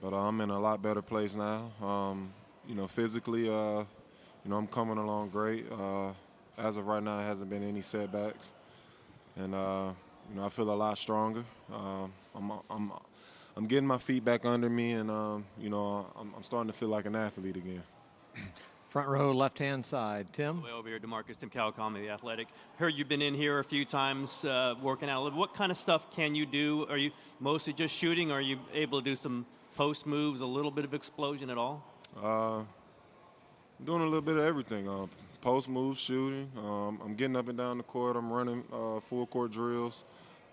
but I'm in a lot better place now. Physically, I'm coming along great. As of right now, it hasn't been any setbacks, and I feel a lot stronger. I'm getting my feet back under me, and I'm starting to feel like an athlete again. Front row, left-hand side. Tim? Way over here, DeMarcus, Tim Calicom, The Athletic. Heard you've been in here a few times working out a little. What kind of stuff can you do? Are you mostly just shooting, or are you able to do some post moves, a little bit of explosion at all? I'm doing a little bit of everything. Post moves, shooting. I'm getting up and down the court. I'm running full court drills.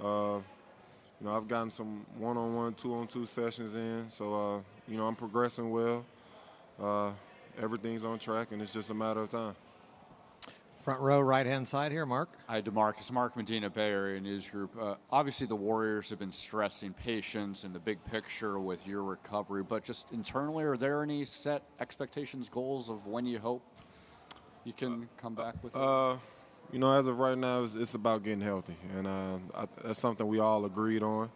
I've gotten some one-on-one, two-on-two sessions in. So, I'm progressing well. Everything's on track, and it's just a matter of time. Front row, right-hand side here, Mark. Hi, DeMarcus. Mark Medina, Bay Area News Group. Obviously, the Warriors have been stressing patience and the big picture with your recovery, but just internally, are there any set expectations, goals of when you hope you can come back with it? As of right now, it's about getting healthy, and that's something we all agreed on,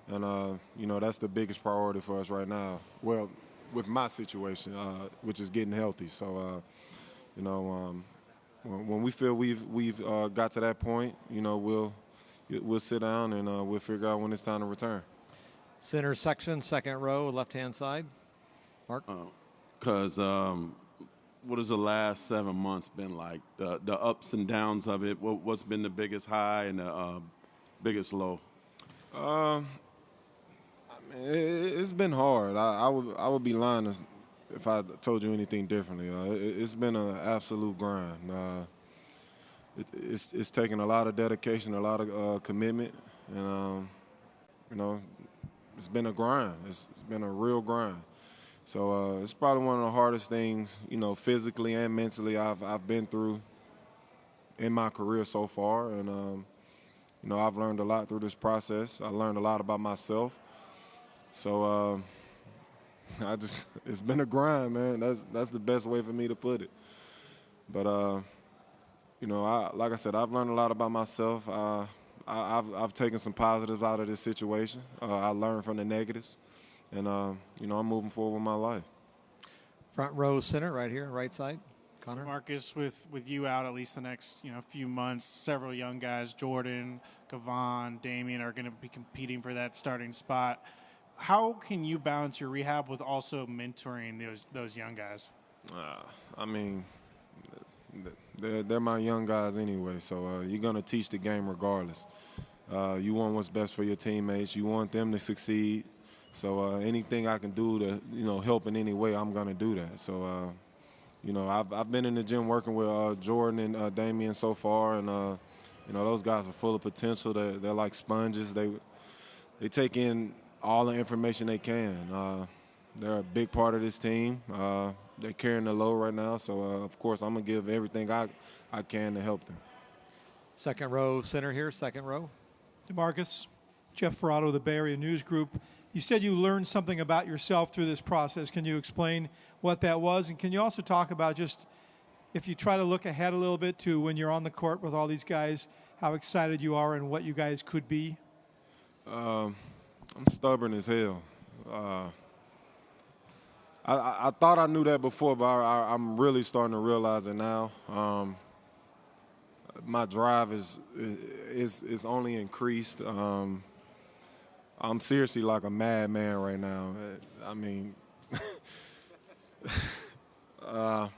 and, that's the biggest priority for us right now. Well, with my situation, which is getting healthy. So, when we feel we've got to that point, we'll sit down and we'll figure out when it's time to return. Center section, second row, left-hand side. Mark? Because what has the last 7 months been like? The ups and downs of it. What's been the biggest high and the biggest low? It's been hard. I would be lying if I told you anything differently. It's been an absolute grind. It's taken a lot of dedication, a lot of commitment, and it's been a grind. It's been a real grind. So it's probably one of the hardest things, physically and mentally I've been through in my career so far, and I've learned a lot through this process. I learned a lot about myself. So it's been a grind, man. That's the best way for me to put it. But like I said, I've learned a lot about myself. I've taken some positives out of this situation. I learned from the negatives, and I'm moving forward with my life. Front row, center, right here, right side. Connor? Marcus, with you out at least the next few months, several young guys, Jordan, Kevon, Damian, are going to be competing for that starting spot. How can you balance your rehab with also mentoring those young guys? They're my young guys anyway, so you're going to teach the game regardless. You want what's best for your teammates. You want them to succeed. So anything I can do to help in any way, I'm going to do that. So I've been in the gym working with Jordan and Damian so far, and those guys are full of potential. They're like sponges. They take in all the information they can. They're a big part of this team. They're carrying the load right now, so of course I'm gonna give everything I can to help them. Second row, center here, second row. DeMarcus, Jeff Ferrato, the Bay Area News Group. You said you learned something about yourself through this process. Can you explain what that was? And can you also talk about just, if you try to look ahead a little bit to when you're on the court with all these guys, how excited you are and what you guys could be? I'm stubborn as hell. I thought I knew that before, but I'm really starting to realize it now. My drive is only increased. I'm seriously like a madman right now. I mean, I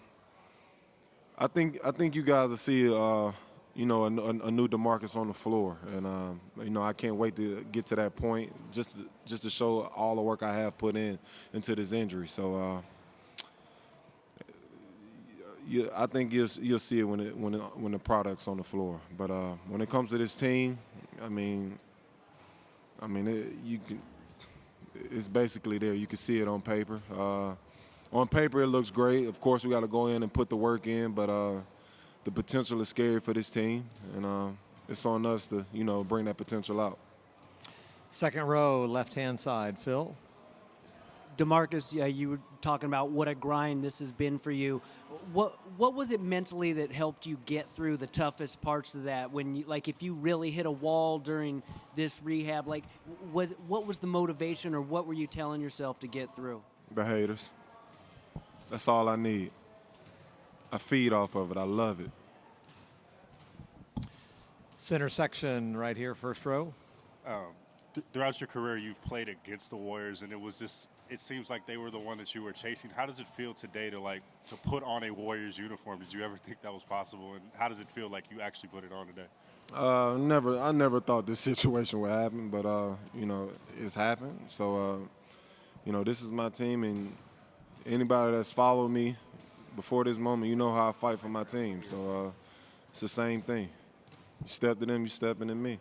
think you guys will see a new DeMarcus on the floor, and I can't wait to get to that point just to show all the work I have put into this injury. So I think you'll see it when the product's on the floor. But when it comes to this team, it's basically there. You can see it on paper. On paper, it looks great. Of course, we got to go in and put the work in, but the potential is scary for this team, and it's on us to, bring that potential out. Second row, left-hand side. Phil? DeMarcus, you were talking about what a grind this has been for you. What was it mentally that helped you get through the toughest parts of that? When you, like, if you really hit a wall during this rehab, like, what was the motivation, or what were you telling yourself to get through? The haters. That's all I need. I feed off of it. I love it. Center section right here, first row. Throughout your career, you've played against the Warriors, and it seems like they were the one that you were chasing. How does it feel today to put on a Warriors uniform? Did you ever think that was possible? And how does it feel like you actually put it on today? I never thought this situation would happen, but it's happened. So this is my team, and anybody that's followed me before this moment, you know how I fight for my team. So it's the same thing. You step to them, you stepping in me.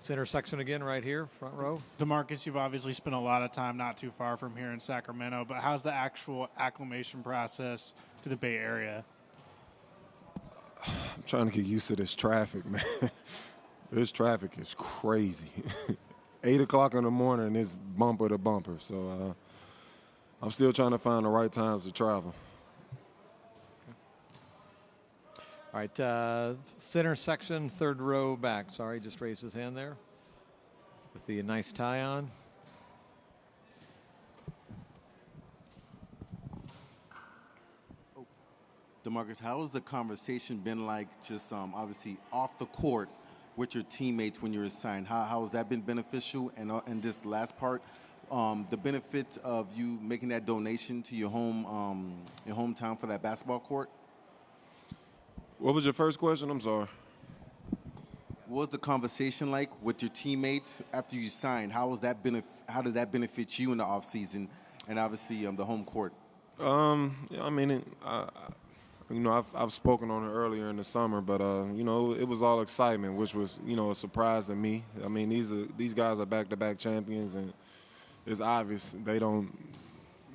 Center section again right here, front row. DeMarcus, you've obviously spent a lot of time not too far from here in Sacramento, but how's the actual acclimation process to the Bay Area? I'm trying to get used to this traffic, man. This traffic is crazy. 8 o'clock in the morning, it's bumper to bumper. So I'm still trying to find the right times to travel. All right, center section, third row back. Sorry, just raised his hand there with the nice tie on. DeMarcus, how has the conversation been like just obviously off the court with your teammates when you were signed? How has that been beneficial? And this last part, the benefit of you making that donation to your hometown for that basketball court? What was your first question? I'm sorry. What was the conversation like with your teammates after you signed? How did that benefit you in the offseason and obviously the home court? I've spoken on it earlier in the summer, but it was all excitement, which was a surprise to me. I mean, these guys are back-to-back champions, and it's obvious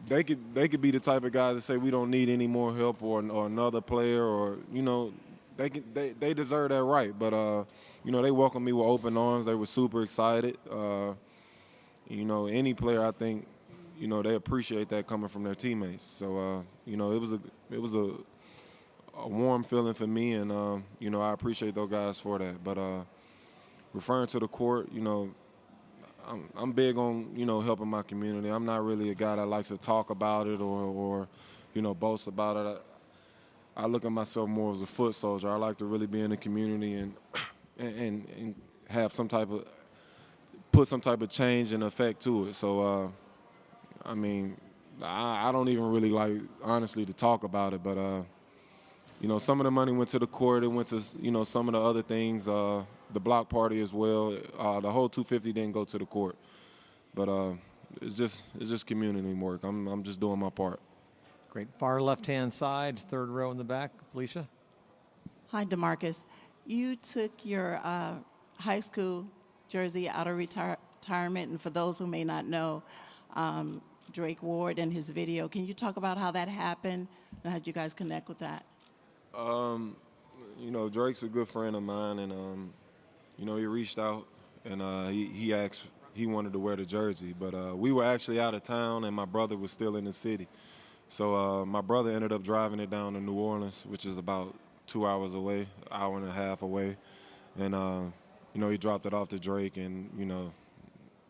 They could be the type of guys that say we don't need any more help or another player, or they deserve that right. But they welcomed me with open arms. They were super excited. Any player, I think, they appreciate that coming from their teammates. So it was a warm feeling for me, and I appreciate those guys for that. But referring to the court, I'm big on, helping my community. I'm not really a guy that likes to talk about it or boast about it. I look at myself more as a foot soldier. I like to really be in the community and have put some type of change and effect to it. So, I don't even really like, honestly, to talk about it. But, some of the money went to the court. It went to, some of the other things, the block party as well. The whole 250 didn't go to the court. But it's just community work. I'm just doing my part. Great. Far left-hand side, third row in the back. Felicia? Hi, DeMarcus. You took your high school jersey out of retirement, and for those who may not know, Drake Ward and his video, can you talk about how that happened and how did you guys connect with that? Drake's a good friend of mine, and he reached out and he asked, he wanted to wear the jersey, but we were actually out of town and my brother was still in the city. So my brother ended up driving it down to New Orleans, which is about 2 hours away, hour and a half away. And, he dropped it off to Drake, and,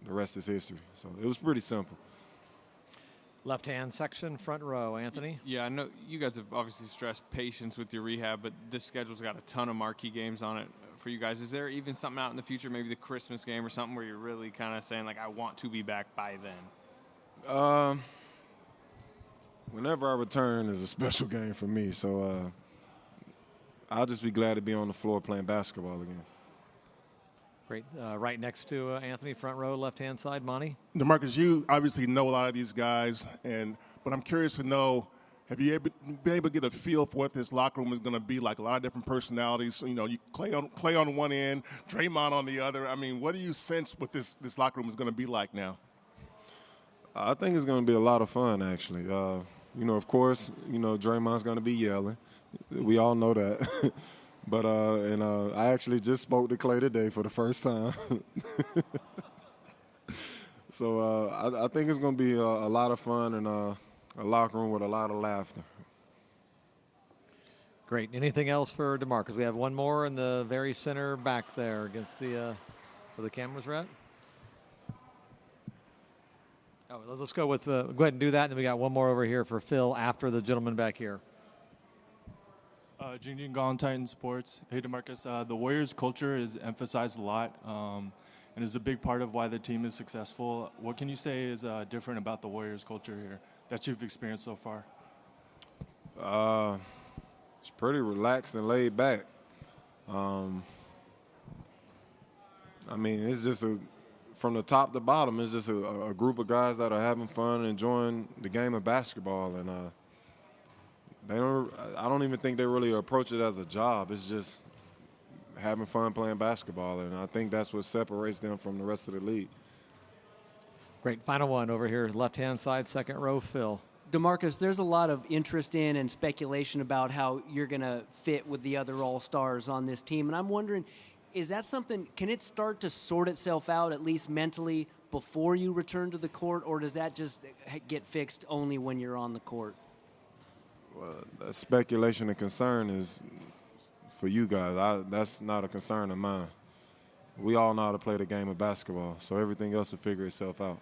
the rest is history. So it was pretty simple. Left-hand section, front row. Anthony? Yeah, I know you guys have obviously stressed patience with your rehab, but this schedule's got a ton of marquee games on it for you guys. Is there even something out in the future, maybe the Christmas game or something, where you're really kind of saying, I want to be back by then? Whenever I return is a special game for me, so I'll just be glad to be on the floor playing basketball again. Great. Right next to Anthony, front row, left-hand side. Monty? DeMarcus, you obviously know a lot of these guys, but I'm curious to know, have you been able to get a feel for what this locker room is going to be like? A lot of different personalities. You Clay on one end, Draymond on the other. I mean, what do you sense what this locker room is going to be like now? I think it's going to be a lot of fun, actually. Of course, Draymond's going to be yelling. We all know that. But I actually just spoke to Clay today for the first time. So I think it's going to be a lot of fun and a locker room with a lot of laughter. Great. Anything else for DeMarcus? We have one more in the very center back there against the where the cameras are at. Oh, let's go with go ahead and do that, and then we got one more over here for Phil after the gentleman back here. Jingjing Gong, Titan Sports. Hey, DeMarcus. The Warriors culture is emphasized a lot and is a big part of why the team is successful. What can you say is different about the Warriors culture here that you've experienced so far? It's pretty relaxed and laid back. I mean, it's just from the top to bottom, it's just a group of guys that are having fun and enjoying the game of basketball. And I don't even think they really approach it as a job. It's just having fun playing basketball. And I think that's what separates them from the rest of the league. Great. Final one over here, left-hand side, second row, Phil. DeMarcus, there's a lot of interest in and speculation about how you're going to fit with the other All-Stars on this team. And I'm wondering, is that something, can it start to sort itself out, at least mentally, before you return to the court, or does that just get fixed only when you're on the court? Well, the speculation and concern is for you guys. That's not a concern of mine. We all know how to play the game of basketball, so everything else will figure itself out.